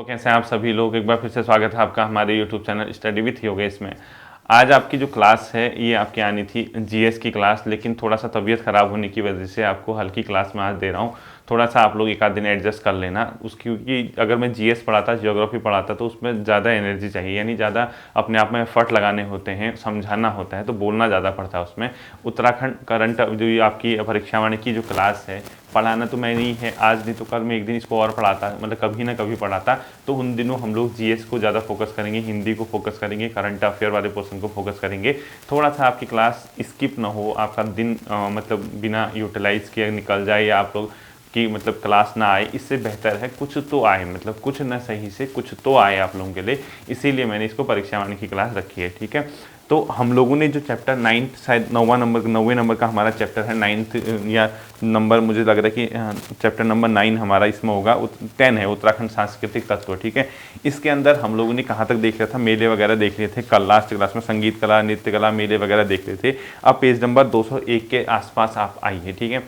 तो कैसे हैं आप सभी लोग। एक बार फिर से स्वागत है आपका हमारे YouTube channel study with Yogesh में। आज आपकी जो क्लास है ये आपकी आनी थी जीएस की क्लास, लेकिन थोड़ा सा तबीयत ख़राब होने की वजह से आपको हल्की क्लास में आज दे रहा हूँ। थोड़ा सा आप लोग एक आध दिन एडजस्ट कर लेना क्योंकि अगर मैं जीएस पढ़ाता, ज्योग्राफी पढ़ाता तो उसमें ज़्यादा एनर्जी चाहिए, यानी ज़्यादा अपने आप में एफर्ट लगाने होते हैं, समझाना होता है, तो बोलना ज़्यादा पड़ता है उसमें। उत्तराखंड करंट जो ये आपकी परीक्षा वाणी की जो क्लास है, पढ़ाना तो मैं नहीं है, आज नहीं तो कल मैं एक दिन इसको और पढ़ाता, मतलब कभी ना कभी पढ़ाता। तो उन दिनों हम लोग जीएस को ज़्यादा फोकस करेंगे, हिंदी को फोकस करेंगे, करंट अफेयर वाले पोर्शन को फोकस करेंगे। थोड़ा सा आपकी क्लास स्किप ना हो, आपका दिन मतलब बिना यूटिलाइज किए निकल जाए, या आप लोग कि मतलब क्लास ना आए, इससे बेहतर है कुछ तो आए, मतलब कुछ ना सही से कुछ तो आए आप लोगों के लिए। इसीलिए मैंने इसको परीक्षा वाणी की क्लास रखी है, ठीक है। तो हम लोगों ने जो चैप्टर 9 शायद 9वें नंबर का हमारा चैप्टर है, 9th या नंबर मुझे लग रहा है कि चैप्टर नंबर 9 हमारा इसमें होगा, 10 है उत्तराखंड सांस्कृतिक तत्व, ठीक है। इसके अंदर हम लोगों ने कहाँ तक देख रहा था, मेले वगैरह देख रहे थे कल लास्ट क्लास में, संगीत कला, नृत्य कला, मेले वगैरह देख रहे थे। अब पेज नंबर 201 के आसपास आप आइए, ठीक है।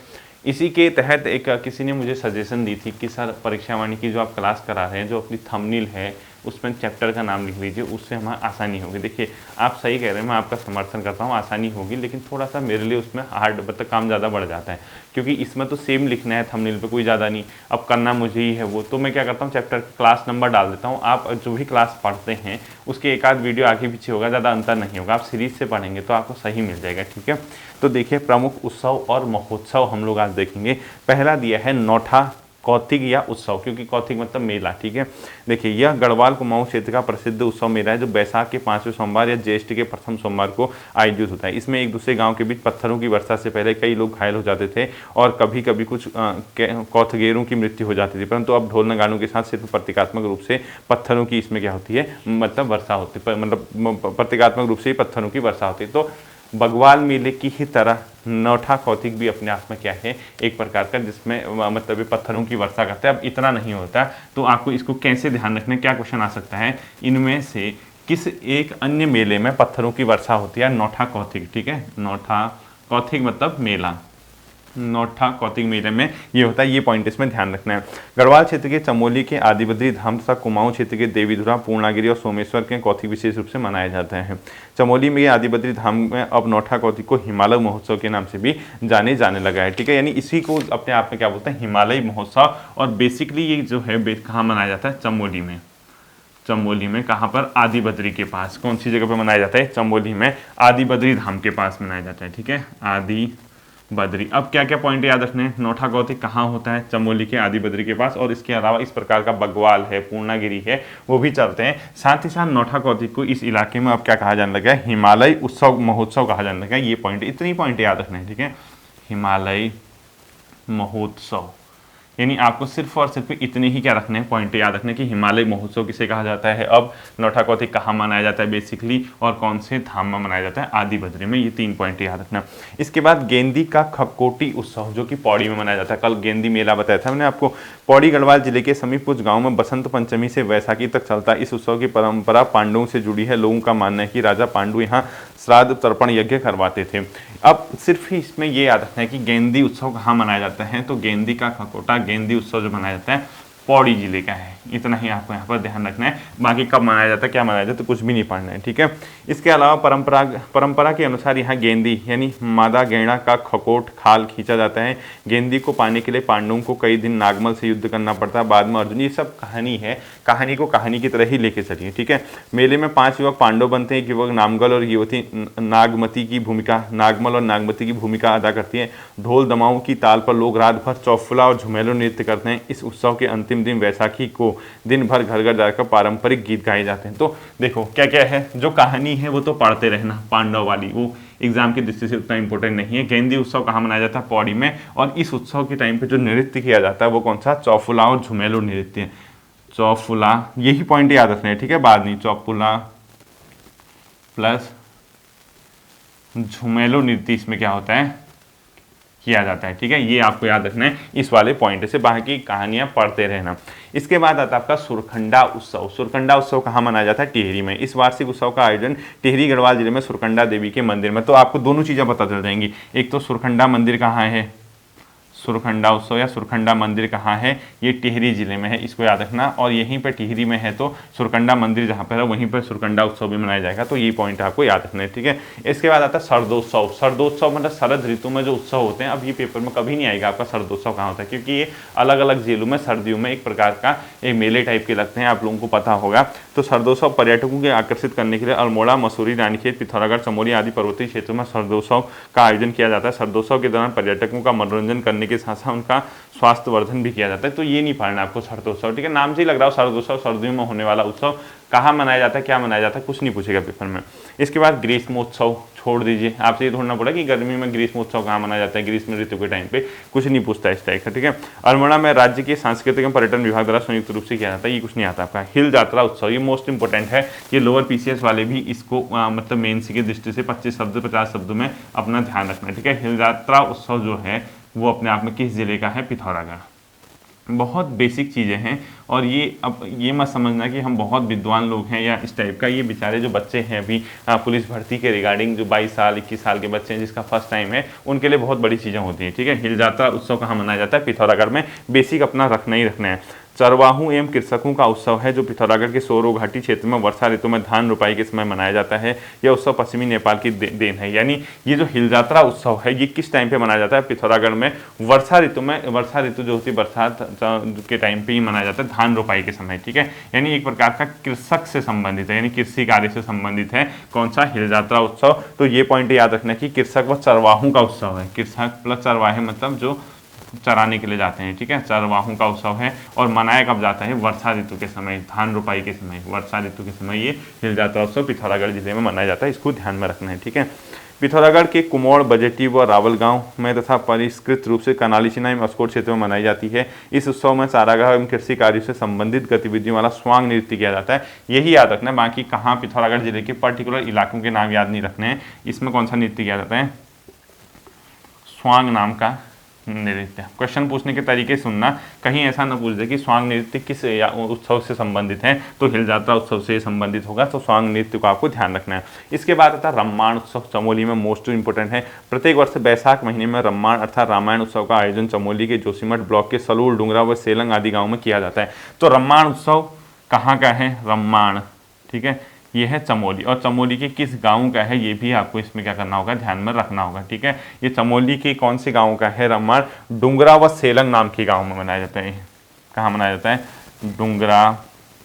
इसी के तहत एक किसी ने मुझे सजेशन दी थी कि सर परीक्षा वाणी की जो आप क्लास करा रहे हैं, जो अपनी थंबनेल है उसमें चैप्टर का नाम लिख लीजिए, उससे हमें आसानी होगी। देखिए आप सही कह रहे हैं, मैं आपका समर्थन करता हूँ, आसानी होगी, लेकिन थोड़ा सा मेरे लिए उसमें हार्ड मतलब काम ज़्यादा बढ़ जाता है, क्योंकि इसमें तो सेम लिखना है थंबनेल पे, कोई ज़्यादा नहीं, अब करना मुझे ही है वो। तो मैं क्या करता हूँ, चैप्टर क्लास नंबर डाल देता हूँ। आप जो भी क्लास पढ़ते हैं उसके एक आध वीडियो आगे पीछे होगा, ज़्यादा अंतर नहीं होगा, आप सीरीज से पढ़ेंगे तो आपको सही मिल जाएगा, ठीक है। तो देखिए प्रमुख उत्सव और महोत्सव हम लोग आज देखेंगे। पहला दिया है नौठा कौतिक या उत्सव, क्योंकि कौतिक मतलब मेला, ठीक है। देखिए यह गढ़वाल कुमाऊं क्षेत्र का प्रसिद्ध उत्सव मेला है, जो बैसाख के 5वें सोमवार या ज्येष्ठ के प्रथम सोमवार को आयोजित होता है। इसमें एक दूसरे गांव के बीच पत्थरों की वर्षा से पहले कई लोग घायल हो जाते थे और कभी कभी कुछ कौथगेरों की मृत्यु हो जाती थी, परंतु अब ढोल नगाड़ों के साथ सिर्फ प्रतीकात्मक रूप से पत्थरों की इसमें क्या होती है, मतलब वर्षा होती है, मतलब प्रतीकात्मक रूप से ही पत्थरों की वर्षा होती है। तो बगवाल मेले की ही तरह नौठा कौतिक भी अपने आप में क्या है, एक प्रकार का, जिसमें मतलब पत्थरों की वर्षा करते हैं। अब इतना नहीं होता, तो आपको इसको कैसे ध्यान रखना, क्या क्वेश्चन आ सकता है, इनमें से किस एक अन्य मेले में पत्थरों की वर्षा होती है, नौठा कौतिक, ठीक है। नौठा कौतिक मतलब मेला, नौठा कौतिक मेले में ये होता है, ये पॉइंट इसमें ध्यान रखना है। गढ़वाल क्षेत्र के चमोली के आदिबद्री धाम तथा कुमाऊं क्षेत्र के देवीधुरा, पूर्णागिरी और सोमेश्वर के कौतिक विशेष रूप से मनाए जाते हैं। चमोली में आदिबद्री धाम में अब नौठा कौतिक को हिमालय महोत्सव के नाम से भी जाने लगा है, ठीक है। यानी इसी को अपने आप में क्या बोलते हैं, हिमालय महोत्सव। और बेसिकली ये जो है कहाँ मनाया जाता है, चमोली में। चमोली में कहाँ पर, आदिबद्री के पास। कौन सी जगह पर मनाया जाता है, चमोली में आदिबद्री धाम के पास मनाया जाता है, ठीक है, आदि बद्री। अब क्या क्या पॉइंट याद रखने हैं, नौठा कौतिक कहाँ होता है, चमोली के आदिबद्री के पास, और इसके अलावा इस प्रकार का बगवाल है, पूर्णागिरी है, वो भी चलते हैं। साथ ही साथ नौठा कौतिक को इस इलाके में अब क्या कहा जाने लगा है, हिमालय उत्सव महोत्सव कहा जाने लगा है। ये पॉइंट, इतनी पॉइंट याद रखना है, ठीक है। हिमालय महोत्सव, यानी आपको सिर्फ और सिर्फ इतने ही क्या रखने हैं, पॉइंट याद रखने कि हिमालय महोत्सव किसे कहा जाता है, अब नौठा कौतिक कहाँ मनाया जाता है बेसिकली, और कौन से धाम में मनाया जाता है, आदिबद्री में। ये 3 पॉइंट याद रखना। इसके बाद गेंदी का खपकोटी उत्सव, जो कि पौड़ी में मनाया जाता है। कल गेंदी मेला बताया था मैंने आपको। पौड़ी गढ़वाल जिले के समीप कुछ गाँव में बसंत पंचमी से वैसाखी तक चलता है। इस उत्सव की परंपरा पांडवों से जुड़ी है। लोगों का मानना है कि राजा पांडु यहाँ श्राद्ध तर्पण यज्ञ करवाते थे। अब सिर्फ ही इसमें ये याद रखना है कि गेंदी उत्सव कहाँ मनाया जाता है, तो गेंदी का खकोटा गेंदी उत्सव जो मनाया जाता है पौड़ी जिले का है। इतना ही आपको यहाँ पर ध्यान रखना है, बाकी कब मनाया जाता है, क्या मनाया जाता है, तो कुछ भी नहीं पढ़ना है, ठीक है। इसके अलावा परंपरा के अनुसार यहाँ गेंदी यानी मादा गैंडा का खकोट खाल खींचा जाता है। गेंदी को पाने के लिए पांडवों को कई दिन नागमल से युद्ध करना पड़ता है, बाद में अर्जुन। ये सब कहानी है, कहानी को कहानी की तरह ही लेके चलिए, ठीक है। मेले में 5 युवक पांडव बनते हैं। युवक नामगल और युवती नागमती की भूमिका, नागमल और नागमती की भूमिका अदा करती है। ढोल दमाओं की ताल पर लोग रात भर चौफुला और झुमेलो नृत्य करते हैं। इस उत्सव के अंतिम दिन वैसाखी को दिन भर घर घर जाकर पारंपरिक गीत गाए जाते हैं। तो देखो क्या क्या है, जो कहानी है वो तो पढ़ते रहना, पांडव वाली, वो एग्जाम की दृष्टि से उतना इंपॉर्टेंट नहीं है। गेंदी उत्सव कहाँ मनाया जाता है, पौड़ी में, और इस उत्सव के टाइम पे जो नृत्य किया जाता है वो कौन सा, चौफुला और झुमेलो नृत्य। चौफुला, यही पॉइंट याद रखना है, ठीक है, बाद नहीं, चौफुला प्लस झुमेलो नृत्य इसमें क्या होता है, किया जाता है, ठीक है। ये आपको याद रखना है इस वाले पॉइंट से, बाकी कहानियां पढ़ते रहना। इसके बाद आता है आपका सुरखंडा उत्सव। सुरखंडा उत्सव कहाँ मनाया जाता है, टिहरी में। इस वार्षिक उत्सव का आयोजन टिहरी गढ़वाल जिले में सुरखंडा देवी के मंदिर में। तो आपको दोनों चीज़ें पता चल जाएंगी, एक तो सुरखंडा मंदिर कहाँ है, सुरखंडा उत्सव या सुरखंडा मंदिर कहाँ है, ये टिहरी जिले में है, इसको याद रखना। और यहीं पर टिहरी में है तो सुरखंडा मंदिर जहाँ पर है वहीं पर सुरखंडा उत्सव भी मनाया जाएगा, तो ये पॉइंट आपको याद रखना है, ठीक है। इसके बाद आता है शरदोत्सव। शरदोत्सव मतलब शरद ऋतु में जो उत्सव होते हैं। अब ये पेपर में कभी नहीं आएगा आपका शरदोत्सव कहाँ होता है, क्योंकि ये अलग अलग जिलों में सर्दियों में एक प्रकार का एक मेले टाइप के लगते हैं, आप लोगों को पता होगा। तो शरदोत्सव पर्यटकों को आकर्षित करने के लिए अल्मोड़ा, मसूरी, रानीखेत, पिथौरागढ़, चमोली आदि पर्वतीय क्षेत्रों में शरदोत्सव का आयोजन किया जाता है। शरदोत्सव के दौरान पर्यटकों का मनोरंजन करने के साथ साथ उनका स्वास्थ्य वर्धन भी किया जाता है। तो ये नहीं पढ़ना आपको शरदोत्सव, ठीक है। नाम से ही लग रहा हो शरदोत्सव, सर्दियों में होने वाला उत्सव। कहाँ मनाया जाता है, क्या मनाया जाता है, कुछ नहीं पूछेगा पेपर में। इसके बाद ग्रीष्मोत्सव छोड़ दीजिए, आपसे ये ढूंढना पड़ा कि गर्मी में ग्रीष्मोत्सव कहाँ मनाया जाता है, ग्रीष्म ऋतु के टाइम पे कुछ नहीं पूछता इस टाइप का, ठीक है। अल्मोड़ा में राज्य के सांस्कृतिक एवं पर्यटन विभाग द्वारा संयुक्त रूप से किया जाता है, ये कुछ नहीं आता आपका। हिल यात्रा उत्सव, ये मोस्ट इंपोर्टेंट है, ये लोअर पीसीएस वाले भी इसको मतलब मेन सी की दृष्टि से 25 शब्द 50 शब्दों में अपना ध्यान रखना है, ठीक है। हिल यात्रा उत्सव जो है वो अपने आप में किस जिले का है, पिथौरागढ़। बहुत बेसिक चीज़ें हैं और ये अब ये मत समझना कि हम बहुत विद्वान लोग हैं या इस टाइप का। ये बेचारे जो बच्चे हैं अभी पुलिस भर्ती के रिगार्डिंग, जो 22 साल 21 साल के बच्चे हैं जिसका फर्स्ट टाइम है, उनके लिए बहुत बड़ी चीज़ें होती हैं, ठीक है। हिल यात्रा उत्सव कहाँ मनाया जाता है, पिथौरागढ़ में। बेसिक अपना रखना ही रखना है। चरवाहू एवं कृषकों का उत्सव है जो पिथौरागढ़ के सोरो घाटी क्षेत्र में वर्षा ऋतु में धान रोपाई के समय मनाया जाता है। यह उत्सव पश्चिमी नेपाल की देन है। यानी ये जो हिल यात्रा उत्सव है ये किस टाइम पे मनाया जाता है, पिथौरागढ़ में वर्षा ऋतु में। वर्षा ऋतु जो होती है बरसात के टाइम पे ही मनाया जाता है, धान रोपाई के समय, ठीक है। यानी एक प्रकार का कृषक से संबंधित है, यानी कृषि कार्य से संबंधित है कौन सा, हिल यात्रा उत्सव। तो ये पॉइंट याद रखना कि कृषक व चरवाहू का उत्सव है। कृषक प्लस चरवाहे मतलब जो चराने के लिए जाते हैं, ठीक है, चरवाहों का उत्सव है। और मनाया कब जाता है, वर्षा ऋतु के समय, धान रोपाई के समय, वर्षा ऋतु के समय ये हिल यात्रा उत्सव पिथौरागढ़ जिले में मनाया जाता है, इसको ध्यान में रखना है, ठीक है। पिथौरागढ़ के कुमोड़, बजेटी व रावल गांव में तथा परिष्कृत रूप से कनालीचिना एवं अस्कोट क्षेत्र में मनाई जाती है। इस उत्सव में चारागाह एवं कृषि कार्यों से संबंधित गतिविधियों वाला स्वांग नृत्य किया जाता है, यही याद रखना है। बाकी कहाँ पिथौरागढ़ जिले के पर्टिकुलर इलाकों के नाम याद नहीं रखने हैं। इसमें कौन सा नृत्य किया जाता है, स्वांग नाम का नृत्य। क्वेश्चन पूछने के तरीके सुनना, कहीं ऐसा न पूछ दे कि स्वांग नृत्य किस उत्सव से संबंधित है, तो हिल यात्रा उत्सव से संबंधित होगा, तो स्वांग नृत्य को आपको ध्यान रखना है। इसके बाद आता है रम्माण उत्सव, चमोली में मोस्ट इंपोर्टेंट है। प्रत्येक वर्ष बैसाख महीने में रम्माण अर्थात रामायण उत्सव का आयोजन चमोली के जोशीमठ ब्लॉक के सलूर, डुंगरा व सेलंग आदि गाँव में किया जाता है। तो रम्माण उत्सव कहाँ का है, रम्माण, ठीक है, ये है चमोली। और चमोली के किस गांव का है ये भी आपको इसमें क्या करना होगा, ध्यान में रखना होगा, ठीक है। ये चमोली के कौन से गांव का है, रम्माण, डुंगरा व सेलंग नाम के गांव में मनाया जाता है। कहाँ मनाया जाता है, डुंगरा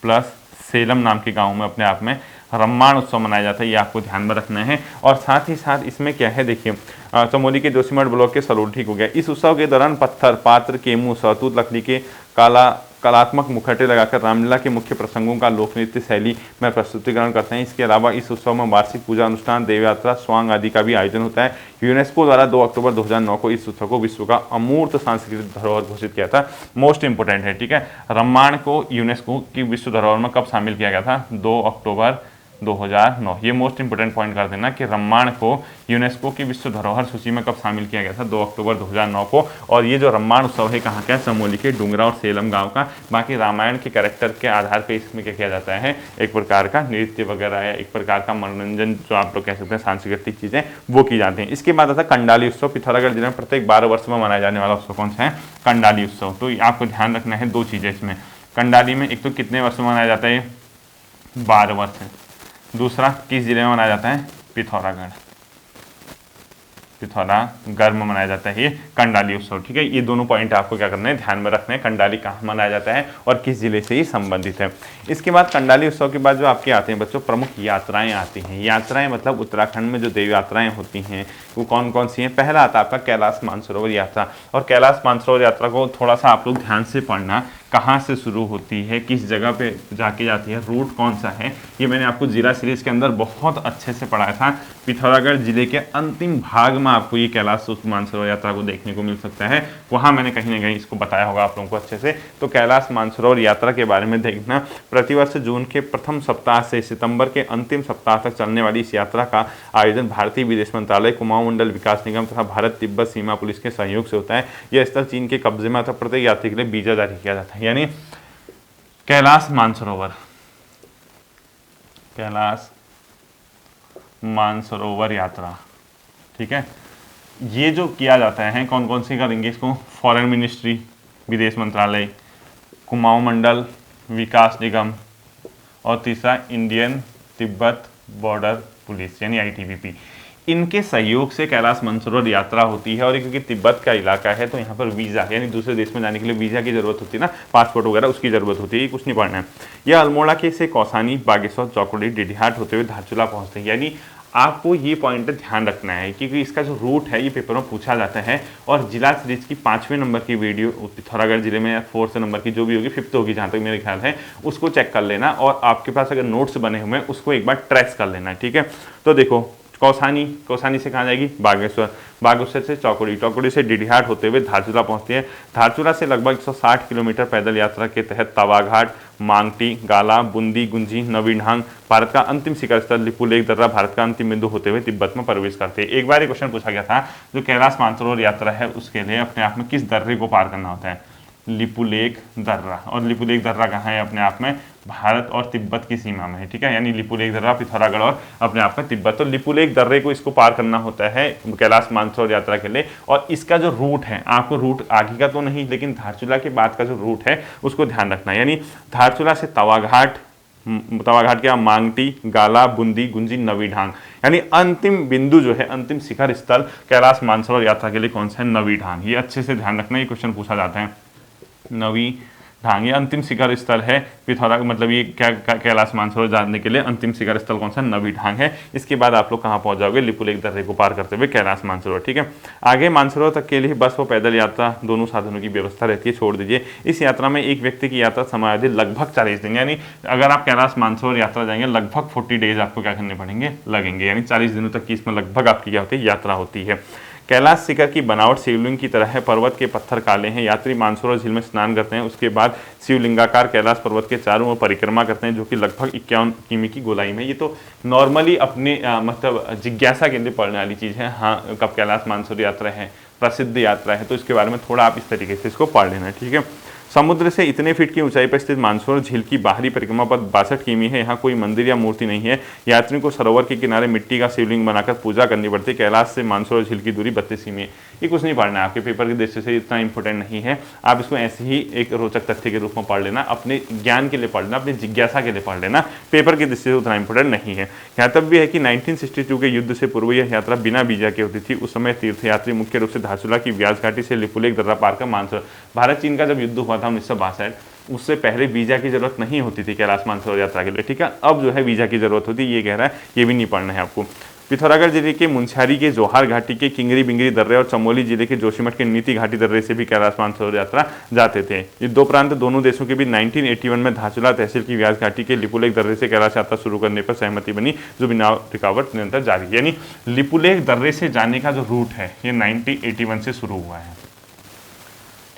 प्लस सेलम नाम के गांव में अपने आप में रम्माण उत्सव मनाया जाता है, ये आपको ध्यान में रखना है। और साथ ही साथ इसमें क्या है, देखिए चमोली के जोशीमठ ब्लॉक के सलूर, ठीक हो गया। इस उत्सव के दौरान पत्थर, पात्र, केमू, सहतूत लकड़ी के कलात्मक मुखौटे लगाकर रामलीला के मुख्य प्रसंगों का लोक नृत्य शैली में प्रस्तुतिकरण करते हैं। इसके अलावा इस उत्सव में वार्षिक पूजा अनुष्ठान, देव यात्रा, स्वांग आदि का भी आयोजन होता है। यूनेस्को द्वारा 2 अक्टूबर 2009 को इस उत्सव को विश्व का अमूर्त सांस्कृतिक धरोहर घोषित किया था। मोस्ट इंपोर्टेंट है, ठीक है। रम्माण को यूनेस्को की विश्व धरोहर में कब शामिल किया गया था, 2 अक्टूबर 2009। ये मोस्ट इंपोर्टेंट पॉइंट कर देना कि रम्माण को यूनेस्को की विश्व धरोहर सूची में कब शामिल किया गया था, 2 अक्टूबर 2009 को। और ये जो रम्माण उत्सव है कहाँ का, चमोली के डुंगरा और सेलम गांव का। बाकी रामायण के कैरेक्टर के आधार पर इसमें क्या किया जाता है, एक प्रकार का नृत्य वगैरह या एक प्रकार का मनोरंजन जो आप लोग कह सकते हैं सांस्कृतिक चीज़ें वो की जाती हैं। इसके बाद आता है कंडाली उत्सव। पिथौरागढ़ जिले में प्रत्येक 12 वर्ष में मनाया जाने वाला उत्सव कौन सा है, कंडाली उत्सव। तो आपको ध्यान रखना है 2 चीज़ें इसमें। कंडाली में एक तो कितने वर्ष में मनाया जाता है, 12 वर्ष है। दूसरा किस जिले में मनाया जाता है, पिथौरागढ़ में मनाया जाता है ये कंडाली उत्सव, ठीक है। ये दोनों पॉइंट आपको क्या करना है, ध्यान में रखना है। कंडाली कहाँ मनाया जाता है और किस जिले से ही संबंधित है। इसके बाद कंडाली उत्सव के बाद जो आपके आते हैं बच्चों प्रमुख यात्राएं आती हैं। यात्राएं मतलब उत्तराखंड में जो देव यात्राएं होती हैं वो कौन कौन सी हैं। पहला आता है आपका कैलाश मानसरोवर यात्रा। और कैलाश मानसरोवर यात्रा को थोड़ा सा आप लोग ध्यान से पढ़ना, कहाँ से शुरू होती है, किस जगह पे जाके जाती है, रूट कौन सा है, ये मैंने आपको जिला सीरीज के अंदर बहुत अच्छे से पढ़ाया था। पिथौरागढ़ जिले के अंतिम भाग में आपको ये कैलाश मानसरोवर यात्रा को देखने को मिल सकता है, वहाँ मैंने कहीं ना कहीं इसको बताया होगा आप लोगों को अच्छे से। तो कैलाश मानसरोवर यात्रा के बारे में देखना, प्रतिवर्ष जून के प्रथम सप्ताह से सितंबर के अंतिम सप्ताह तक चलने वाली इस यात्रा का आयोजन भारतीय विदेश मंत्रालय, कुमाऊं मंडल विकास निगम तथा भारत तिब्बत सीमा पुलिस के सहयोग से होता है। यह स्थल चीन के कब्जे में था। प्रत्येक यात्री के लिए वीजा जारी किया जाता है। यानी कैलाश मानसरोवर यात्रा, ठीक है, ये जो किया जाता है, कौन कौन से करेंगे इसको, फॉरेन मिनिस्ट्री, विदेश मंत्रालय, कुमाऊं मंडल विकास निगम, और तीसरा इंडियन तिब्बत बॉर्डर पुलिस यानी ITBP। इनके सहयोग से कैलाश मानसरोवर यात्रा होती है। और ये क्योंकि तिब्बत का इलाका है तो यहाँ पर वीज़ा यानी दूसरे देश में जाने के लिए वीज़ा की ज़रूरत होती है ना, पासपोर्ट वगैरह उसकी ज़रूरत होती है, ये कुछ नहीं पढ़ना है। यह अल्मोड़ा के से कौसानी, बागेश्वर, चौकुड़ी, डिडिहाट होते हुए धारचूला पहुँचते हैं। यानी आपको ये पॉइंट ध्यान रखना है क्योंकि इसका जो रूट है ये पेपर में पूछा जाता है। और जिला सीरीज की 5वें नंबर की वीडियो पिथौरागढ़ जिले में 4th नंबर की जो भी होगी, 5th होगी जहाँ तक मेरे ख्याल है, उसको चेक कर लेना। और आपके पास अगर नोट्स बने हुए हैं उसको एक बार ट्रेस कर लेना, ठीक है। तो देखो कौसानी से कहाँ जाएगी, बागेश्वर से चौकुड़ी से डिडिहाट होते हुए धारचूला पहुंचती है। धारचूला से लगभग 160 किलोमीटर पैदल यात्रा के तहत तवाघाट, मांगटी, गाला, बुंदी, गुंजी, नवीढांग, भारत का अंतिम शिखर स्थल लिपुलेख दर्रा, भारत का अंतिम बिंदु होते हुए तिब्बत में प्रवेश करते हैं। एक बार ये क्वेश्चन पूछा गया था, जो कैलाश मानसरोवर यात्रा है उसके लिए अपने आप में किस दर्रे को पार करना होता है, लिपुलेख दर्रा। और लिपुलेख दर्रा कहाँ है, अपने आप में भारत और तिब्बत की सीमा में है, ठीक है। यानी लिपुलेख दर्रा पिथौरागढ़ और अपने आप में तिब्बत। तो लिपुलेख दर्रे को इसको पार करना होता है कैलाश मानसरोवर यात्रा के लिए। और इसका जो रूट है, आपको रूट आगे का तो नहीं लेकिन धारचूला के बाद का जो रूट है उसको ध्यान रखना है। यानी धारचूला से तवाघाट क्या, मांगटी, गाला, बुंदी, गुंजी, नवीढांग, यानी अंतिम बिंदु जो है, अंतिम शिखर स्थल कैलाश मानसरोवर यात्रा के लिए कौन सा है, नवीढांग। ये अच्छे से ध्यान रखना, ये क्वेश्चन पूछा जाता है। नवीढांग ये अंतिम शिखर स्थल है पिथौरागढ़, मतलब ये क्या कैलाश मानसरोवर जाने के लिए अंतिम शिखर स्थल कौन सा, नवीढांग है। इसके बाद आप लोग कहाँ पहुंच जाओगे, लिपुलेख दर्रे को पार करते हुए कैलाश मानसरोवर, ठीक है। आगे मानसरोवर तक के लिए बस व पैदल यात्रा दोनों साधनों की व्यवस्था रहती है, छोड़ दीजिए। इस यात्रा में एक व्यक्ति की यात्रा समायावधि लगभग 40 दिन, यानी अगर आप कैलाश मानसरोवर यात्रा जाएंगे लगभग 40 डेज आपको क्या करने पड़ेंगे, लगेंगे। यानी 40 दिनों तक की इसमें लगभग आपकी क्या होती है, यात्रा होती है। कैलाश शिखर की बनावट शिवलिंग की तरह है, पर्वत के पत्थर काले हैं। यात्री मानसरोवर झील में स्नान करते हैं, उसके बाद शिवलिंगाकार कैलाश पर्वत के चारों ओर परिक्रमा करते हैं, जो कि लगभग 51 किमी की गोलाई में। ये तो नॉर्मली अपने मतलब जिज्ञासा के लिए पढ़ने वाली चीज़ है। हाँ, कब कैलाश मानसरोवर यात्रा है, प्रसिद्ध यात्रा है, तो इसके बारे में थोड़ा आप इस तरीके से इसको पढ़ लेना, ठीक है। समुद्र से इतने फीट की ऊंचाई पर स्थित मानसरोवर झील की बाहरी परिक्रमा पथ 62 किमी है। यहाँ कोई मंदिर या मूर्ति नहीं है। यात्रियों को सरोवर के किनारे मिट्टी का शिवलिंग बनाकर पूजा करनी पड़ती है। कैलाश से मानसरोवर झील की दूरी 32 किमी है। ये कुछ नहीं पढ़ना है, आपके पेपर की दृष्टि से इतना इंपॉर्टेंट नहीं है। आप इसको ऐसे ही एक रोचक तथ्य के रूप में पढ़ लेना, अपने ज्ञान के लिए पढ़ लेना, अपनी जिज्ञासा के लिए पढ़ लेना, पेपर की दृष्टि से उतना इंपॉर्टेंट नहीं है। यहाँ तब भी है कि 1962 के युद्ध से पूर्व यह यात्रा बिना वीजा की होती थी। उस समय तीर्थयात्री मुख्य रूप से धारचूला की व्यास घाटी से लिपुलेख दर्रा पार कर मानसरोवर, भारत चीन का जब युद्ध हुआ था 1962, उससे पहले वीजा की जरूरत नहीं होती थी कैलाश मानसरोवर यात्रा के लिए, ठीक है। अब जो है वीजा की जरूरत होती है, ये कह रहा है, ये भी नहीं पढ़ना है आपको। पिथौरागढ़ जिले के मुंशियारी के जोहार घाटी के किंगरी बिंगरी दर्रे और चमोली जिले के जोशीमठ के नीति घाटी दर्रे से भी कैलाश मानसरोवर यात्रा जाते थे। ये दो प्रांत दोनों देशों के बीच 1981 में धारचूला तहसील की व्यास घाटी के लिपुलेख दर्रे से कैलाश यात्रा शुरू करने पर सहमति बनी, जो बिना रुकावट निरंतर जारी। यानी लिपुलेख दर्रे से जाने का जो रूट है ये 1981 से शुरू हुआ है,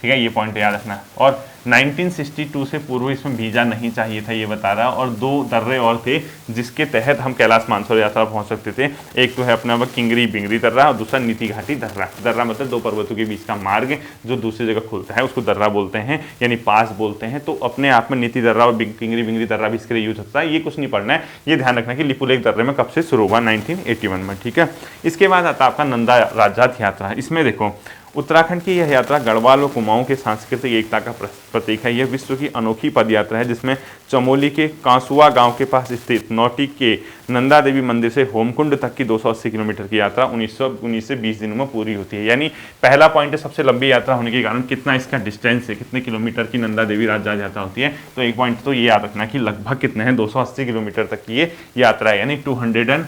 ठीक है। ये पॉइंट याद रखना। और 1962 से पूर्व इसमें वीजा नहीं चाहिए था, ये बता रहा। और दो दर्रे और थे जिसके तहत हम कैलाश मानसरोवर यात्रा पहुंच सकते थे। एक तो है अपना किंगरी बिंगरी दर्रा और दूसरा नीति घाटी दर्रा। दर्रा मतलब दो पर्वतों के बीच का मार्ग जो दूसरी जगह खुलता है, उसको दर्रा बोलते हैं, यानी पास बोलते हैं। तो अपने आप में नीति दर्रा और किंगरी बिंगरी दर्रा भी इसके लिए यूज होता है। ये कुछ नहीं पढ़ना है, ये ध्यान रखना कि लिपुलेख दर्रे में कब से शुरू हुआ, 1981 में, ठीक है। इसके बाद आता आपका नंदा राजात यात्रा। इसमें देखो उत्तराखंड की यह यात्रा गढ़वाल और कुमाऊं के सांस्कृतिक एकता का प्रतीक है। यह विश्व की अनोखी पद यात्रा है जिसमें चमोली के कांसुआ गांव के पास स्थित नौटी के नंदा देवी मंदिर से होमकुंड तक की 280 किलोमीटर की यात्रा 19 से 20 दिनों में पूरी होती है। यानी पहला पॉइंट है सबसे लंबी यात्रा होने के कारण कितना इसका डिस्टेंस है, कितने किलोमीटर की नंदा देवी राजजात यात्रा होती है। तो एक पॉइंट तो ये याद रखना कि लगभग कितने हैं, 280 किलोमीटर तक की ये यात्रा है। यानी 280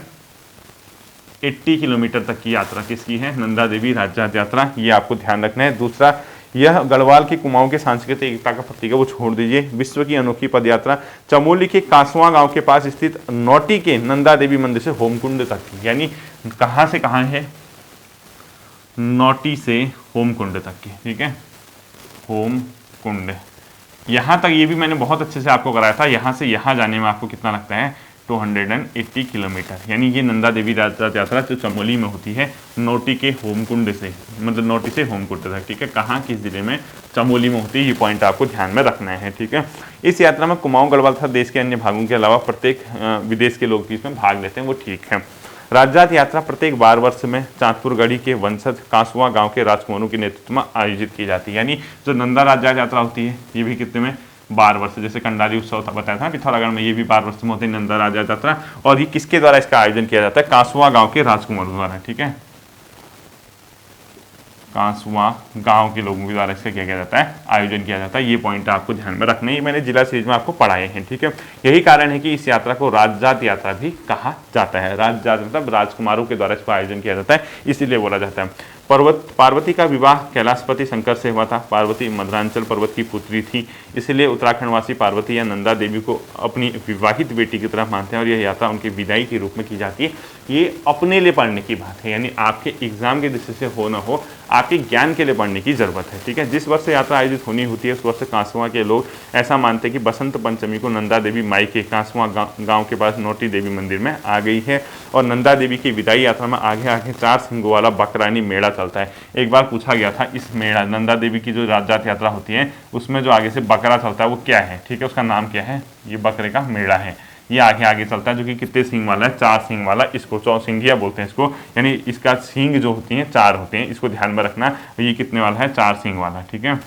किलोमीटर तक की यात्रा किसकी है, नंदा देवी राजजात यात्रा। ये आपको ध्यान रखना है। दूसरा, यह गढ़वाल की कुमाऊं के सांस्कृतिक एकता का प्रतीक है, वो छोड़ दीजिए। विश्व की अनोखी पदयात्रा चमोली के कांसुआ गांव के पास स्थित नौटी के नंदा देवी मंदिर से होमकुंड तक की। यानी कहां से कहां है, नौटी से होमकुंड तक की, ठीक है। होमकुंड यहां तक, ये भी मैंने बहुत अच्छे से आपको कराया था। यहां से यहां जाने में आपको कितना लगता है, 280 किलोमीटर। यानी ये नंदा देवी राजजात यात्रा जो चमोली में होती है, नोटी के होमकुंड से, मतलब नोटी से होमकुंड तक, ठीक है। कहाँ, किस जिले में, चमोली में होती है। ये पॉइंट आपको ध्यान में रखना है, ठीक है। इस यात्रा में कुमाऊं गढ़वाल तथा देश के अन्य भागों के अलावा प्रत्येक विदेश के लोग भी इसमें भाग लेते हैं, वो ठीक है। राज्यात यात्रा प्रत्येक 12 वर्ष में चांदपुर गढ़ी के वंशज कांसुआ गांव के राजकुमारों के नेतृत्व में आयोजित की जाती है। यानी जो नंदा राज्यात यात्रा होती है ये भी कितने में 12 वर्ष, जैसे कंडाली उत्सव था बताया था पिथौरागढ़ में, ये भी 12 वर्ष में होते हैं नंदा राज्यात यात्रा। और ये किसके द्वारा इसका आयोजन किया जाता है? कांसुआ गांव के राजकुमारों द्वारा। ठीक है, कांसुआ गांव के लोगों के द्वारा इसका क्या किया जाता है? आयोजन किया जाता है। ये पॉइंट आपको ध्यान में रखना है, मैंने जिला सीरीज में आपको पढ़ाए हैं। ठीक है, यही कारण है कि इस यात्रा को राज्यात यात्रा भी कहा जाता है। राज्यात मतलब राजकुमारों के द्वारा इसका आयोजन किया जाता है, इसीलिए बोला जाता है। पार्वती का विवाह कैलाशपति शंकर से हुआ था। पार्वती मद्रांचल पर्वत की पुत्री थी, इसलिए उत्तराखंडवासी पार्वती या नंदा देवी को अपनी विवाहित बेटी की तरह मानते हैं और यह यात्रा उनकी विदाई के रूप में की जाती है। ये अपने लिए पढ़ने की बात है, यानी आपके एग्जाम के दृष्टि से हो ना हो, आपके ज्ञान के लिए पढ़ने की जरूरत है। ठीक है, जिस वर्ष यात्रा आयोजित होनी होती है उस वर्ष कांसुआ के लोग ऐसा मानते हैं कि बसंत पंचमी को नंदा देवी माई के कांसुआ गांव के पास नोटी देवी मंदिर में आ गई है और नंदा देवी की विदाई यात्रा में आगे आगे 4 सिंगों वाला बकरानी मेला चलता है। एक बार पूछा गया था इस मेला नंदा देवी की जो राज्यात यात्रा होती है उसमें जो आगे से बकरा चलता है वो क्या है? ठीक है, उसका नाम क्या है? ये बकरे का मेला है। ये आगे आगे चलता है जो कि कितने सींग वाला है? 4 सींग वाला। इसको चौसिंगिया बोलते हैं इसको, यानी इसका सींग जो होती है 4 होते हैं, इसको ध्यान में रखना। ये कितने वाला है? 4 सींग वाला। ठीक है,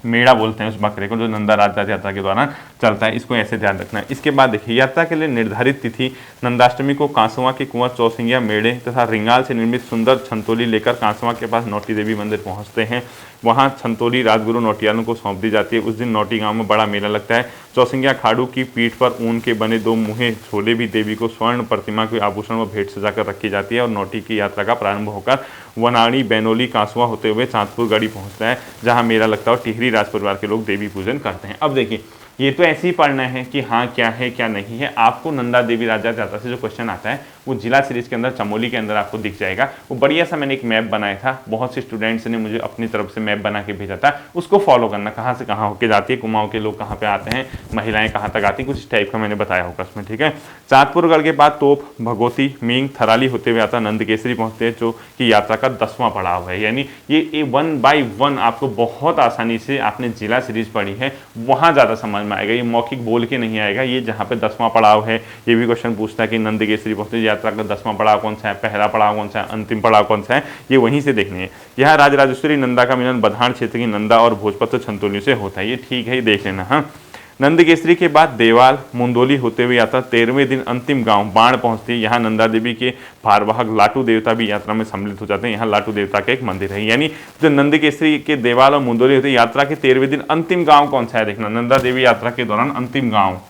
मेड़ा बोलते हैं उस बकरे को जो नंदा राज्यात यात्रा के दौरान चलता है, इसको ऐसे ध्यान रखना है। इसके बाद देखिए यात्रा के लिए निर्धारित तिथि नंदाष्टमी को कांसुआ के कुंवर चौसिंगिया मेड़े तथा रिंगाल से निर्मित सुंदर छंतोली लेकर कांसुआ के पास नौटी देवी मंदिर पहुंचते हैं। वहां छंतोली राजगुरु नौटियालों को सौंप दी जाती है। उस दिन नौटी गांव में बड़ा मेला लगता है। चौसिंगिया खाड़ू की पीठ पर ऊन के बने 2 मुहे छोले भी देवी को स्वर्ण प्रतिमा के आभूषण व भेंट सजाकर रखी जाती है और नौटी की यात्रा का प्रारंभ होकर वनाड़ी बैनोली कांसुआ होते हुए चांदपुर गढ़ी पहुंचता है, जहां मेला लगता है और टिहरी राज परिवार के लोग देवी पूजन करते हैं। अब देखिए ये तो ऐसे ही पढ़ना है कि हाँ क्या है क्या नहीं है। आपको नंदा देवी राज्यात यात्रा से जो क्वेश्चन आता है वो जिला सीरीज के अंदर चमोली के अंदर आपको दिख जाएगा। वो बढ़िया सा मैंने एक मैप बनाया था, बहुत से स्टूडेंट्स ने मुझे अपनी तरफ से मैप बना के भेजा था, उसको फॉलो करना, कहाँ से कहाँ होके जाती है, कुमाऊं के लोग कहाँ पे आते हैं, महिलाएं कहाँ तक आती, कुछ इस टाइप का मैंने बताया होगा उसमें। ठीक है, चांदपुरगढ़ के बाद तोप भगोती मींग थराली होते हुए आता नंदकेसरी पहुंचते हैं, जो कि यात्रा का 10वां पड़ाव है। यानी ये 1 बाय 1 आपको बहुत आसानी से, आपने जिला सीरीज पढ़ी है वहां ज्यादा समझ में आएगा, ये मौखिक बोल के नहीं आएगा। ये जहाँ पे 10वां पड़ाव है ये भी क्वेश्चन पूछता है कि नंदकेसरी पहुंचते यात्रा का 10वां पड़ाव कौन सा है, पहला पड़ाव कौन सा है, अंतिम पड़ाव कौन सा है, ये वहीं से देखने हैं। यह राजराजेश्वरी नंदा का मिलन बधान क्षेत्र की नंदा और भोजपत्र छंतोलियों से होता है, ये ठीक है, ये देख लेना। हाँ, नंदकेसरी के बाद देवाल मुंदोली होते हुए यात्रा 13वें दिन अंतिम गांव बाण पहुंचती है। यहाँ नंदा देवी के भारवाहक लाटू देवता भी यात्रा में सम्मिलित हो जाते हैं। यहाँ लाटू देवता का एक मंदिर है। यानी जो नंदकेसरी के देवाल और मुंदोली होते हैं यात्रा के 13वें दिन अंतिम गांव कौन सा है देखना, नंदा देवी यात्रा के दौरान अंतिम गांव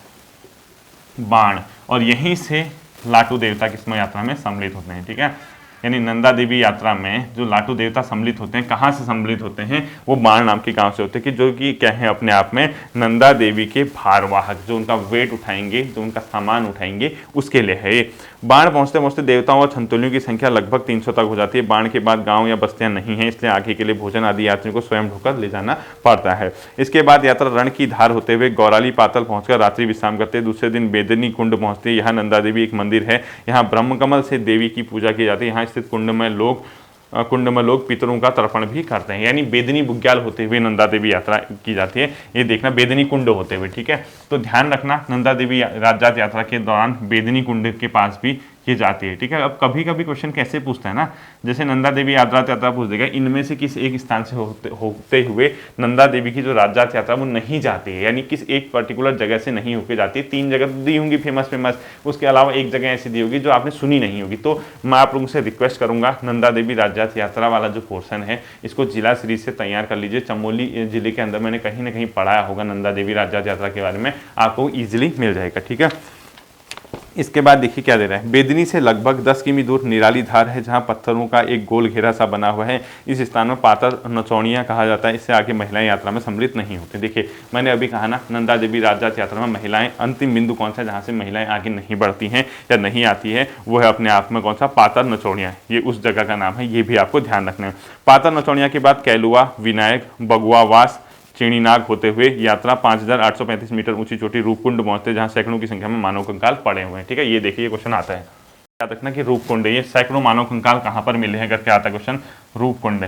बाण, और यहीं से लाटू देवता किसमें यात्रा में सम्मिलित होते हैं। ठीक है, यानी नंदा देवी यात्रा में जो लाटू देवता सम्मिलित होते हैं, कहाँ से सम्मिलित होते हैं, वो बाण नाम के गांव से होते हैं, कि जो कि क्या है अपने आप में नंदा देवी के भारवाहक, जो उनका वेट उठाएंगे, जो उनका सामान उठाएंगे, उसके लिए है ये। बाण पहुंचते पहुंचते देवताओं और छंतोलियों की संख्या लगभग 300 तक हो जाती है। बाण के बाद गांव या बस्तियां नहीं है, इसलिए आगे के लिए भोजन आदि यात्रियों को स्वयं ढोकर ले जाना पड़ता है। इसके बाद यात्रा रण की धार होते हुए गौराली पातल पहुंचकर रात्रि विश्राम करते हैं। दूसरे दिन बेदनी कुंड पहुंचते हैं। यहाँ नंदा देवी एक मंदिर है, यहाँ ब्रह्मकमल से देवी की पूजा की जाती है। यहाँ स्थित कुंड में लोग पितरों का तर्पण भी करते हैं। यानी बेदनी बुग्याल होते हुए नंदा देवी यात्रा की जाती है, ये देखना बेदनी कुंड होते हुए। ठीक है, तो ध्यान रखना नंदा देवी राज्यात यात्रा के दौरान बेदनी कुंड के पास भी की जाती है। ठीक है, अब कभी कभी क्वेश्चन कैसे पूछता है ना, जैसे नंदा देवी राज्यात यात्रा पूछ देगा, इनमें से किस एक स्थान से होते हुए नंदा देवी की जो राज्यात यात्रा वो नहीं जाती है, यानी किस एक पर्टिकुलर जगह से नहीं होकर जाती है। 3 जगह दी होंगी फेमस, उसके अलावा एक जगह ऐसी दी होगी जो आपने सुनी नहीं होगी। तो मैं आप लोगों से रिक्वेस्ट करूंगा, नंदा देवी राज्यात यात्रा वाला जो पोर्सन है इसको जिला सीरीज से तैयार कर लीजिए। चमोली जिले के अंदर मैंने कहीं ना कहीं पढ़ाया होगा नंदा देवी राज्यात यात्रा के बारे में, आपको ईजिली मिल जाएगा। ठीक है, इसके बाद देखिए क्या दे रहा है, बेदनी से लगभग 10 किमी दूर निराली धार है, जहां पत्थरों का एक गोल घेरा सा बना हुआ है। इस स्थान में पातर नचौड़ियाँ कहा जाता है। इससे आगे महिलाएं यात्रा में सम्मिलित नहीं होती। देखिए मैंने अभी कहा ना, नंदा देवी राज्यात यात्रा में महिलाएं, अंतिम बिंदु कौन सा जहाँ से महिलाएं आगे नहीं बढ़ती हैं या नहीं आती है, वो है अपने आप में कौन सा, पातर नचौड़ियाँ। ये उस जगह का नाम है, ये भी आपको ध्यान रखना है। पातर नचौड़ियाँ के बाद कैलुआ, विनायक, बगुआवास, चिणीनाग होते हुए यात्रा 5835 मीटर ऊंची चोटी रूपकुंड पहुंचते हैं, जहां सैकड़ों की संख्या में मानव कंकाल पड़े हुए हैं। ठीक है, ये देखिए क्वेश्चन आता है, याद रखना कि रूपकुंड, ये सैकड़ों मानव कंकाल कहां पर मिले हैं करके आता है क्वेश्चन, रूपकुंड,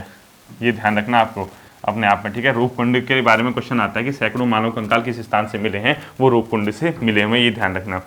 ये ध्यान रखना आपको अपने आप में। ठीक है, रूपकुंड के बारे में क्वेश्चन आता है कि सैकड़ों मानव कंकाल किस स्थान से मिले हैं, वो रूपकुंड से मिले हुए, ये ध्यान रखना।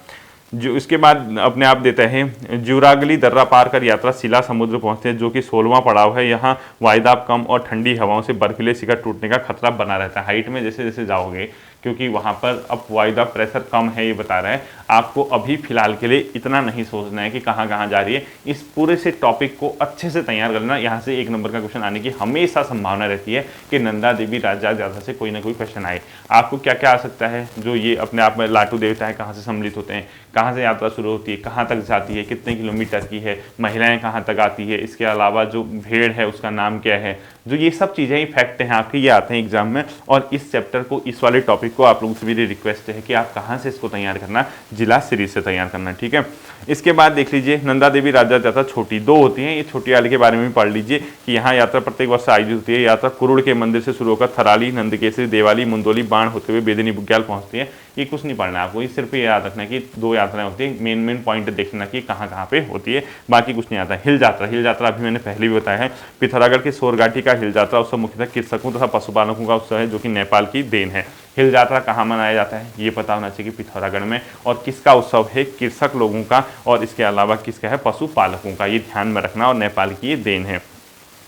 जो इसके बाद अपने आप देते हैं ज्यूरागली दर्रा पार कर यात्रा शिला समुद्र पहुंचते हैं, जो कि 16वां पड़ाव है। यहाँ वायुदाब कम और ठंडी हवाओं से बर्फीले शिखर टूटने का खतरा बना रहता है। हाइट में जैसे जैसे जाओगे, क्योंकि वहाँ पर अब वायुदाब प्रेशर कम है, ये बता रहा है आपको। अभी फिलहाल के लिए इतना नहीं सोचना है कि कहाँ कहाँ जा रही है। इस पूरे से टॉपिक को अच्छे से तैयार करना, यहाँ से 1 नंबर का क्वेश्चन आने की हमेशा संभावना रहती है कि नंदा देवी राजा यात्रा से कोई ना कोई क्वेश्चन आए। आपको क्या क्या आ सकता है, जो ये अपने आप में लाटू देवता है कहाँ से सम्मिलित होते हैं, कहाँ से यात्रा शुरू होती है, कहाँ तक जाती है, कितने किलोमीटर की है, महिलाएं कहाँ तक आती है, इसके अलावा जो भेड़ है उसका नाम क्या है, जो ये सब चीज़ें फैक्ट हैं आपके, ये आते हैं एग्जाम में। और इस चैप्टर को, इस वाले टॉपिक को आप लोगों से मेरी रिक्वेस्ट है कि आप कहाँ से इसको तैयार करना, जिला सीरीज से तैयार करना, ठीक है। इसके बाद देख लीजिए नंदा देवी राजा यात्रा छोटी 2 होती हैं। ये छोटी वाले के बारे में भी पढ़ लीजिए कि यहाँ यात्रा प्रत्येक वर्ष आयोजित होती है। यात्रा कुरुड़ के मंदिर से शुरू होकर थराली, नंदकेसरी, देवाली, मुंदोली, बाण होते हुए बेदिनी बुग्याल पहुंचती है। ये कुछ नहीं पढ़ना है आपको, ये सिर्फ ये याद रखना है कि 2 यात्राएं होती है। मेन पॉइंट देखना कि कहाँ कहाँ पे होती है, बाकी कुछ नहीं आता। हिल यात्रा अभी मैंने पहले भी बताया है। पिथौरागढ़ की सोरघाटी का हिल यात्रा उत्सव मुख्यतः कृषकों तथा पशुपालकों का उत्सव है, जो कि नेपाल की देन है। हिल यात्रा कहाँ मनाया जाता है ये पता होना चाहिए कि पिथौरागढ़ में। और किसका उत्सव है, कृषक लोगों का, और इसके अलावा किसका है, पशुपालकों का। ये ध्यान में रखना, और नेपाल की ये देन है।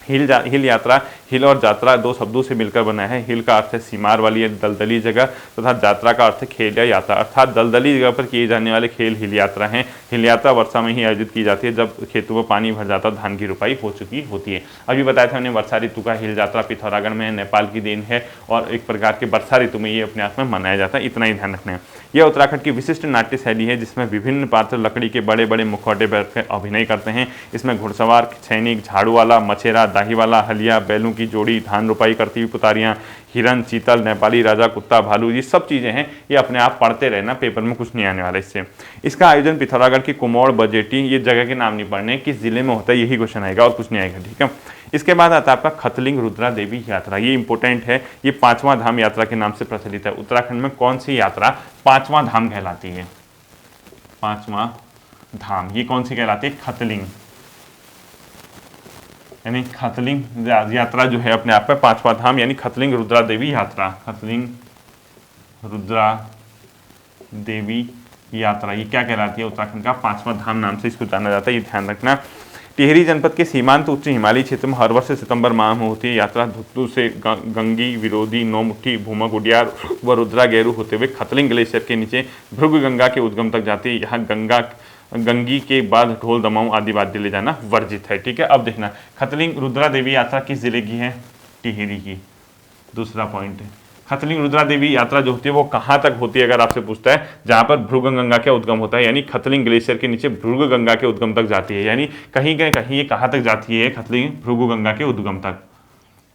हिल यात्रा, हिल और यात्रा 2 शब्दों से मिलकर बना है। हिल का अर्थ है सीमार वाली दलदली जगह, तथा यात्रा का अर्थ है खेल या यात्रा, अर्थात दलदली जगह पर किए जाने वाले खेल हिल यात्रा हैं। हिल यात्रा वर्षा में ही आयोजित की जाती है, जब खेतों में पानी भर जाता है, धान की रुपाई हो चुकी होती है। अभी बताया था मैंने वर्षा ऋतु का हिल यात्रा पिथौरागढ़ में है, नेपाल की देन है, और एक प्रकार के वर्षा ऋतु में ये अपने आप में मनाया जाता है। इतना ही ध्यान रखना है। यह उत्तराखंड की विशिष्ट नाट्य शैली है, जिसमें विभिन्न पात्र लकड़ी के बड़े बड़े मुखौटे पर अभिनय करते हैं। इसमें घुड़सवार, सैनिक, झाड़ू वाला, मछेरा, दाही वाला, हलिया, बैलों की जोड़ी, धान रुपाई करती हुई पुतारियां, हिरन, चीतल, नेपाली राजा, कुत्ता, भालू, ये सब चीज़ें हैं। ये अपने आप पढ़ते रहना, पेपर में कुछ नहीं आने वाला इससे। इसका आयोजन पिथौरागढ़ की कुमौड़ बजेटी, ये जगह के नाम नहीं पढ़ने, किस जिले में होता है यही क्वेश्चन आएगा, और कुछ नहीं आएगा, ठीक है। इसके बाद आता है आपका खतलिंग रुद्रा देवी यात्रा। ये इंपॉर्टेंट है, ये 5वां धाम यात्रा के नाम से प्रचलित है। उत्तराखंड में कौन सी यात्रा 5वां धाम कहलाती है? 5वां धाम ये कौन सी कहलाती है? खतलिंग, यानी खतलिंग यात्रा जो है अपने आप में 5वां धाम, यानी खतलिंग रुद्रा देवी यात्रा। खतलिंग रुद्रा देवी यात्रा ये क्या कहलाती है? उत्तराखंड का 5वां धाम नाम से इसको जाना जाता है, ये ध्यान रखना। टिहरी जनपद के सीमांत उच्च हिमालयी क्षेत्र में हर वर्ष सितंबर माह में होती है यात्रा। धुत्तू से गंगी, विरोधी, नौमुखी, भूमक, उडियार व रुद्रा गैरू होते हुए खतलिंग ग्लेशियर के नीचे भृगु गंगा के उद्गम तक जाती है। यहाँ गंगी के बाद ढोल, दमाऊ आदि वाद्य ले जाना वर्जित है, ठीक है। अब देखना खतलिंग रुद्रा देवी यात्रा किस जिले की है? टिहरी की। दूसरा पॉइंट है खतलिंग रुद्रा देवी यात्रा जो होती है वो कहाँ तक होती है, अगर आपसे पूछता है, जहाँ पर भृगु गंगा का उद्गम होता है, यानी खतलिंग ग्लेशियर के नीचे भृगु गंगा के उद्गम तक जाती है। यानी कहीं ये कहाँ तक जाती है? खतलिंग भृगु गंगा के उद्गम तक।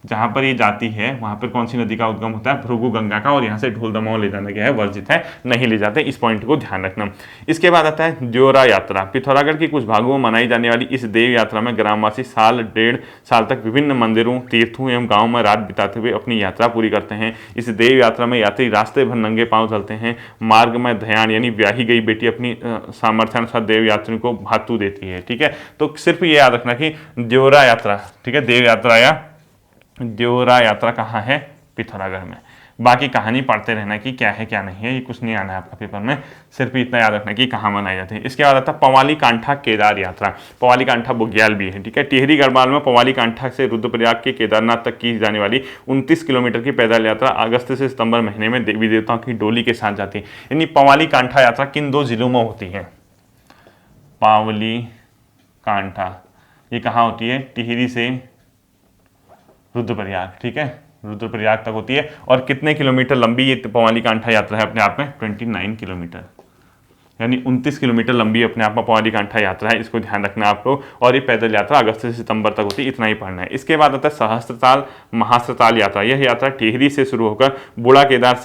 जहाँ पर ये जाती है वहाँ पर कौन सी नदी का उद्गम होता है? भृगु गंगा का। और यहाँ से ढोल दमाऊ ले जाना क्या है? वर्जित है, नहीं ले जाते। इस पॉइंट को ध्यान रखना। इसके बाद आता है द्योरा यात्रा। पिथौरागढ़ के कुछ भागों में मनाई जाने वाली इस देव यात्रा में ग्रामवासी साल 1.5 साल तक विभिन्न मंदिरों, तीर्थों एवं गाँव में रात बिताते हुए अपनी यात्रा पूरी करते हैं। इस देव यात्रा में यात्री रास्ते भर नंगे पाँव चलते हैं। मार्ग में धयान यानी ब्याही गई बेटी अपनी सामर्थ्यानुसार देव यात्री को भातु देती है, ठीक है। तो सिर्फ ये याद रखना कि द्योरा यात्रा, ठीक है, देव यात्रा या द्योरा यात्रा कहाँ है? पिथौरागढ़ में। बाकी कहानी पढ़ते रहना कि क्या है क्या नहीं है, ये कुछ नहीं आना है आपका पेपर में, सिर्फ इतना याद रखना कि कहाँ मनाई जाती है। इसके बाद आता है पवाली कांठा केदार यात्रा। पवाली कांठा बुग्याल भी है, ठीक है। टिहरी गढ़वाल में पवाली कांठा से रुद्रप्रयाग के केदारनाथ तक की जाने वाली 29 किलोमीटर की पैदल यात्रा अगस्त से सितंबर महीने में देवी देवताओं की डोली के साथ जाती है। यानी पवाली कांठा यात्रा किन 2 जिलों में होती है? पावली कांठा ये कहाँ होती है? टिहरी से रुद्रप्रयाग, ठीक है, रुद्रप्रयाग तक होती है। और कितने किलोमीटर लंबी ये पवाली कांठा यात्रा है? अपने आप में 29 किलोमीटर, यानी 29 किलोमीटर लंबी अपने आप में पवाली कांठा यात्रा है, इसको ध्यान रखना आपको। और ये पैदल यात्रा अगस्त से सितंबर तक होती है, इतना ही पढ़ना है। इसके बाद आता है सहस्त्रताल महास्त्रताल यात्रा। यह यात्रा टिहरी से शुरू होकर बूढ़ा केदार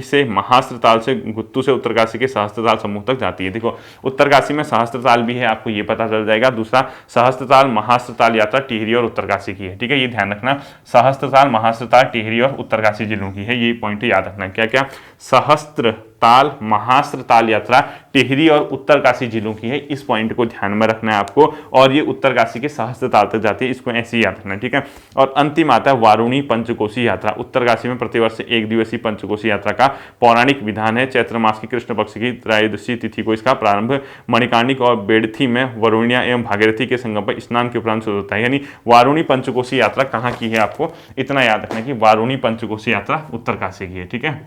से महास्त्रताल से गुत्तू से उत्तरकाशी के सहस्त्रताल समूह तक जाती है। देखो उत्तरकाशी में सहस्त्रताल भी है, आपको ये पता चल जाएगा। दूसरा सहस्त्रताल महास्त्रताल यात्रा टिहरी और उत्तरकाशी की है, ठीक है, ये ध्यान रखना। सहस्त्रताल महास्त्रताल टिहरी और उत्तरकाशी जिलों की है, ये पॉइंट याद रखना। क्या क्या? सहस्त्र ताल महास्त्र ताल यात्रा टिहरी और उत्तरकाशी जिलों की है। इस पॉइंट को ध्यान में रखना है आपको। और ये उत्तरकाशी के सहस्त्र ताल तक जाती है, इसको ऐसे ही याद रखना है, ठीक है। और अंतिम आता है वारुणी पंचकोशी यात्रा। उत्तरकाशी में प्रतिवर्ष 1 दिवसीय पंचकोशी यात्रा का पौराणिक विधान है। चैत्र मास की कृष्ण पक्ष की त्रयोदशी तिथि को इसका प्रारंभ मणिकर्णिक और बेडथी में वरुणिया एवं भागीरथी के संगम पर स्नान के उपरांत शुरू होता है। यानी वारुणी पंचकोशी यात्रा कहाँ की है, आपको इतना याद रखना कि वारुणी पंचकोशी यात्रा उत्तरकाशी की है, ठीक है।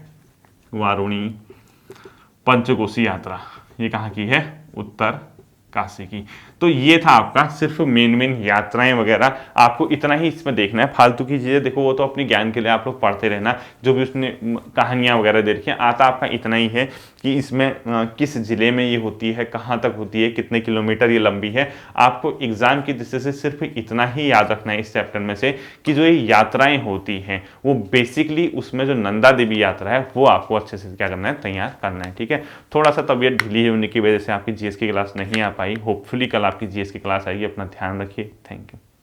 वारुणी पंचकोशी यात्रा ये कहाँ की है, उत्तरकाशी की। तो ये था आपका सिर्फ मेन यात्राएं वगैरह, आपको इतना ही इसमें देखना है। फालतू की चीजें देखो वो तो अपने ज्ञान के लिए आप लोग पढ़ते रहना, जो भी उसने कहानियां वगैरह दे रखी हैं। आता आपका इतना ही है कि इसमें किस जिले में ये होती है, कहाँ तक होती है, कितने किलोमीटर ये लंबी है। आपको एग्जाम की दृष्टि से सिर्फ इतना ही याद रखना है इस चैप्टर में से कि जो ये यात्राएं होती हैं वो बेसिकली उसमें जो नंदा देवी यात्रा है वो आपको अच्छे से क्या करना है, तैयार करना है, ठीक है। थोड़ा सा तबीयत ढीली होने की वजह से आपकी जीएस की क्लास नहीं आ पाई। होपफुली कल आपकी जीएस की क्लास आएगी। अपना ध्यान रखिए। Thank you.